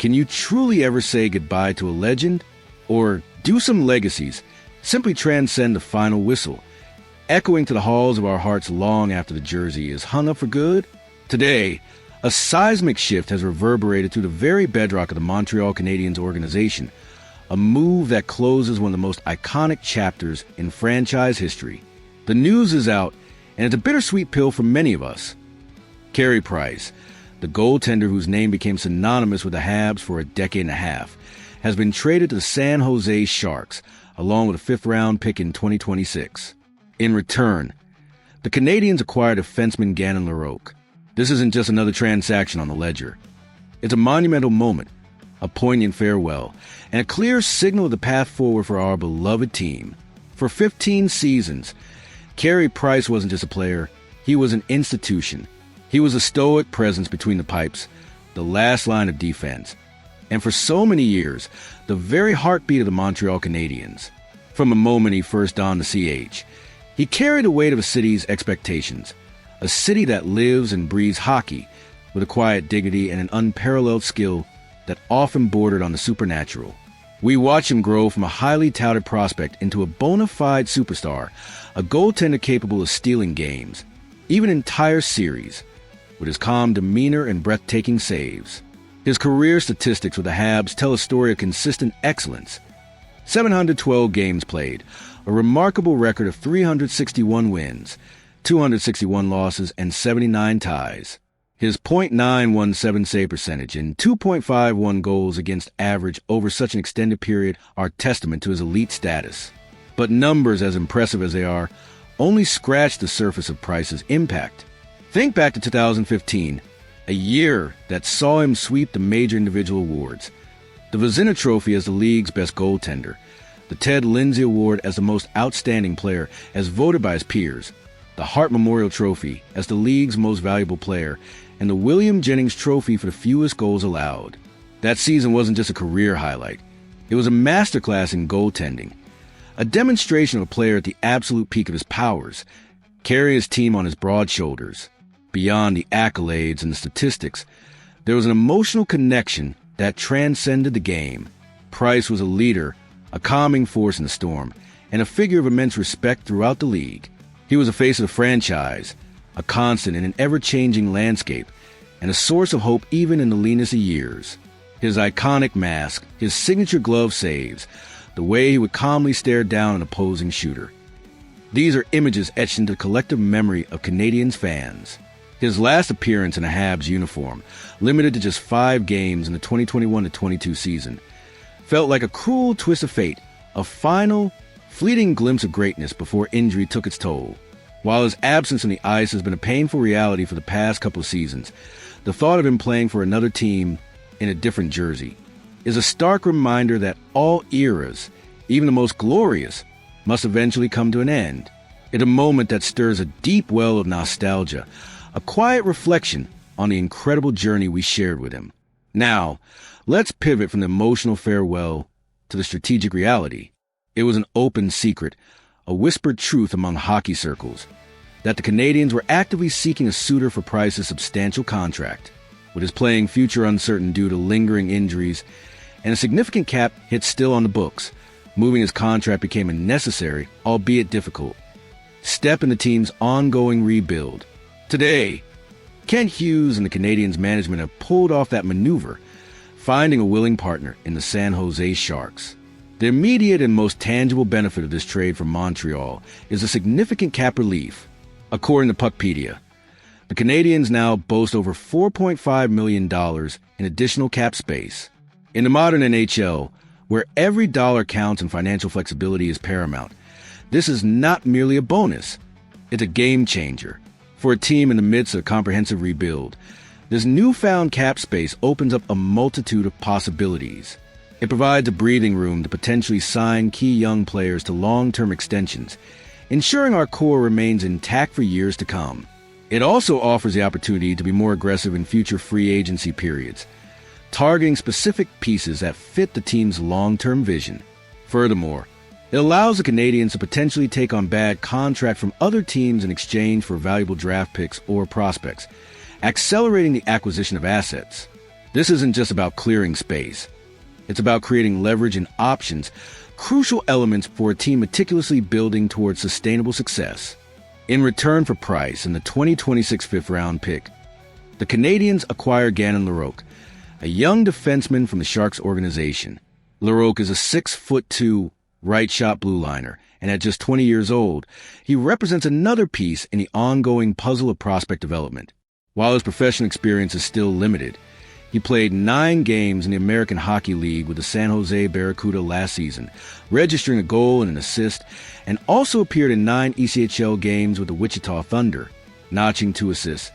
Can you truly ever say goodbye to a legend? Or do some legacies simply transcend the final whistle, echoing to the halls of our hearts long after the jersey is hung up for good? Today, a seismic shift has reverberated through the very bedrock of the Montreal Canadiens organization, a move that closes one of the most iconic chapters in franchise history. The news is out, and it's a bittersweet pill for many of us. Carey Price, the goaltender whose name became synonymous with the Habs for a decade and a half, has been traded to the San Jose Sharks, along with a fifth-round pick in 2026. In return, the Canadiens acquired defenseman Gannon Laroque. This isn't just another transaction on the ledger. It's a monumental moment, a poignant farewell, and a clear signal of the path forward for our beloved team. For 15 seasons, Carey Price wasn't just a player, he was an institution. He was a stoic presence between the pipes, the last line of defense, and for so many years, the very heartbeat of the Montreal Canadiens. From the moment he first donned the CH, he carried the weight of a city's expectations, a city that lives and breathes hockey with a quiet dignity and an unparalleled skill that often bordered on the supernatural. We watched him grow from a highly touted prospect into a bona fide superstar, a goaltender capable of stealing games, even entire series, with his calm demeanor and breathtaking saves. His career statistics with the Habs tell a story of consistent excellence. 712 games played, a remarkable record of 361 wins, 261 losses, and 79 ties. His .917 save percentage and 2.51 goals against average over such an extended period are testament to his elite status. But numbers, as impressive as they are, only scratch the surface of Price's impact. Think back to 2015, a year that saw him sweep the major individual awards. The Vezina Trophy as the league's best goaltender, the Ted Lindsay Award as the most outstanding player as voted by his peers, the Hart Memorial Trophy as the league's most valuable player, and the William Jennings Trophy for the fewest goals allowed. That season wasn't just a career highlight. It was a masterclass in goaltending, a demonstration of a player at the absolute peak of his powers, carrying his team on his broad shoulders. Beyond the accolades and the statistics, there was an emotional connection that transcended the game. Price was a leader, a calming force in the storm, and a figure of immense respect throughout the league. He was the face of the franchise, a constant in an ever-changing landscape, and a source of hope even in the leanest of years. His iconic mask, his signature glove saves, the way he would calmly stare down an opposing shooter. These are images etched into the collective memory of Canadiens fans. His last appearance in a Habs uniform, limited to just 5 games in the 2021-22 season, felt like a cruel twist of fate, a final, fleeting glimpse of greatness before injury took its toll. While his absence on the ice has been a painful reality for the past couple of seasons, the thought of him playing for another team in a different jersey is a stark reminder that all eras, even the most glorious, must eventually come to an end. It's a moment that stirs a deep well of nostalgia, a quiet reflection on the incredible journey we shared with him. Now, let's pivot from the emotional farewell to the strategic reality. It was an open secret, a whispered truth among hockey circles, that the Canadiens were actively seeking a suitor for Price's substantial contract. With his playing future uncertain due to lingering injuries and a significant cap hit still on the books, moving his contract became a necessary, albeit difficult, step in the team's ongoing rebuild. Today, Kent Hughes and the Canadiens management have pulled off that maneuver, finding a willing partner in the San Jose Sharks. The immediate and most tangible benefit of this trade from Montreal is a significant cap relief. According to Puckpedia, the Canadiens now boast over $4.5 million in additional cap space. In the modern NHL, where every dollar counts and financial flexibility is paramount, this is not merely a bonus, it's a game changer. For a team in the midst of a comprehensive rebuild, this newfound cap space opens up a multitude of possibilities. It provides a breathing room to potentially sign key young players to long-term extensions, ensuring our core remains intact for years to come. It also offers the opportunity to be more aggressive in future free agency periods, targeting specific pieces that fit the team's long-term vision. Furthermore, it allows the Canadiens to potentially take on bad contracts from other teams in exchange for valuable draft picks or prospects, accelerating the acquisition of assets. This isn't just about clearing space. It's about creating leverage and options, crucial elements for a team meticulously building towards sustainable success. In return for Price and the 2026 fifth-round pick, the Canadiens acquire Gannon Laroque, a young defenseman from the Sharks organization. Laroque is a 6'2" right-shot blue liner, and at just 20 years old, he represents another piece in the ongoing puzzle of prospect development. While his professional experience is still limited, he played 9 games in the American Hockey League with the San Jose Barracuda last season, registering a goal and an assist, and also appeared in 9 ECHL games with the Wichita Thunder, notching 2 assists.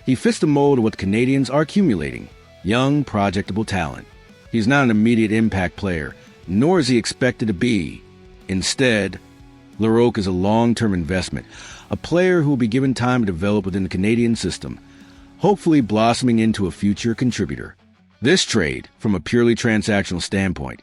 He fits the mold of what the Canadiens are accumulating: young, projectable talent. He's not an immediate impact player, nor is he expected to be. Instead, Laroque is a long-term investment, a player who will be given time to develop within the Canadian system, hopefully blossoming into a future contributor. This trade, from a purely transactional standpoint,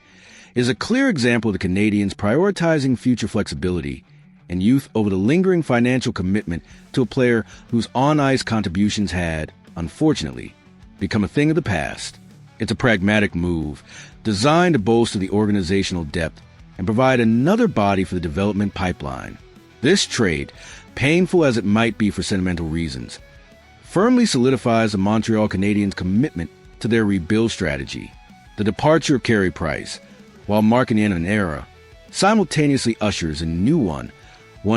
is a clear example of the Canadiens prioritizing future flexibility and youth over the lingering financial commitment to a player whose on-ice contributions had, unfortunately, become a thing of the past. It's a pragmatic move, designed to bolster the organizational depth and provide another body for the development pipeline. This trade, painful as it might be for sentimental reasons, firmly solidifies the Montreal Canadiens' commitment to their rebuild strategy. The departure of Carey Price, while marking the end of an era, simultaneously ushers in a new one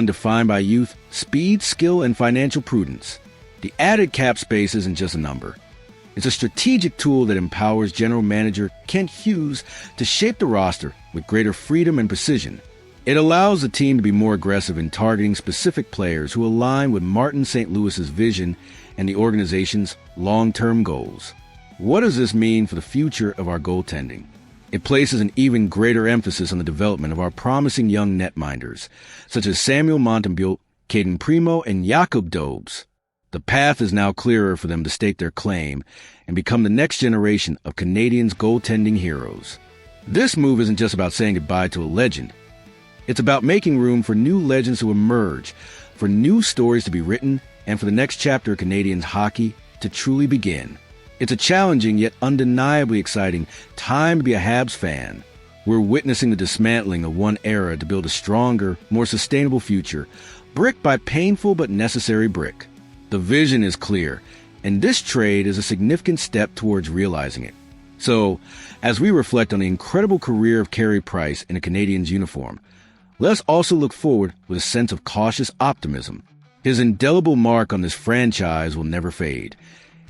defined by youth, speed, skill, and financial prudence. The added cap space isn't just a number. It's a strategic tool that empowers General Manager Kent Hughes to shape the roster with greater freedom and precision. It allows the team to be more aggressive in targeting specific players who align with Martin St. Louis's vision and the organization's long-term goals. What does this mean for the future of our goaltending? It places an even greater emphasis on the development of our promising young netminders, such as Samuel Montembeault, Caden Primo, and Jakob Dobes. The path is now clearer for them to stake their claim and become the next generation of Canadiens' goaltending heroes. This move isn't just about saying goodbye to a legend. It's about making room for new legends to emerge, for new stories to be written, and for the next chapter of Canadiens hockey to truly begin. It's a challenging yet undeniably exciting time to be a Habs fan. We're witnessing the dismantling of one era to build a stronger, more sustainable future, brick by painful but necessary brick. The vision is clear, and this trade is a significant step towards realizing it. So, as we reflect on the incredible career of Carey Price in a Canadiens uniform, let's also look forward with a sense of cautious optimism. His indelible mark on this franchise will never fade.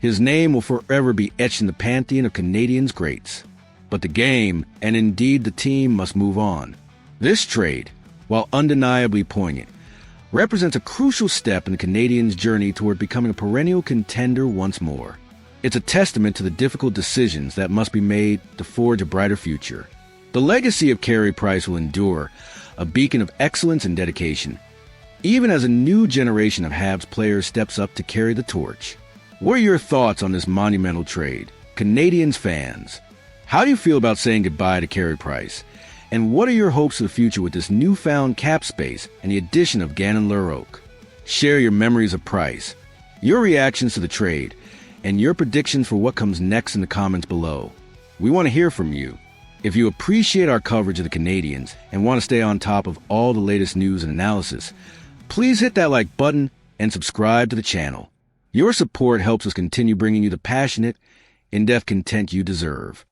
His name will forever be etched in the pantheon of Canadiens greats. But the game, and indeed the team, must move on. This trade, while undeniably poignant, represents a crucial step in the Canadiens' journey toward becoming a perennial contender once more. It's a testament to the difficult decisions that must be made to forge a brighter future. The legacy of Carey Price will endure, a beacon of excellence and dedication, even as a new generation of Habs players steps up to carry the torch. What are your thoughts on this monumental trade? Canadiens fans, how do you feel about saying goodbye to Carey Price? And what are your hopes for the future with this newfound cap space and the addition of Gannon Laroque? Share your memories of Price, your reactions to the trade, and your predictions for what comes next in the comments below. We want to hear from you. If you appreciate our coverage of the Canadiens and want to stay on top of all the latest news and analysis, please hit that like button and subscribe to the channel. Your support helps us continue bringing you the passionate, in-depth content you deserve.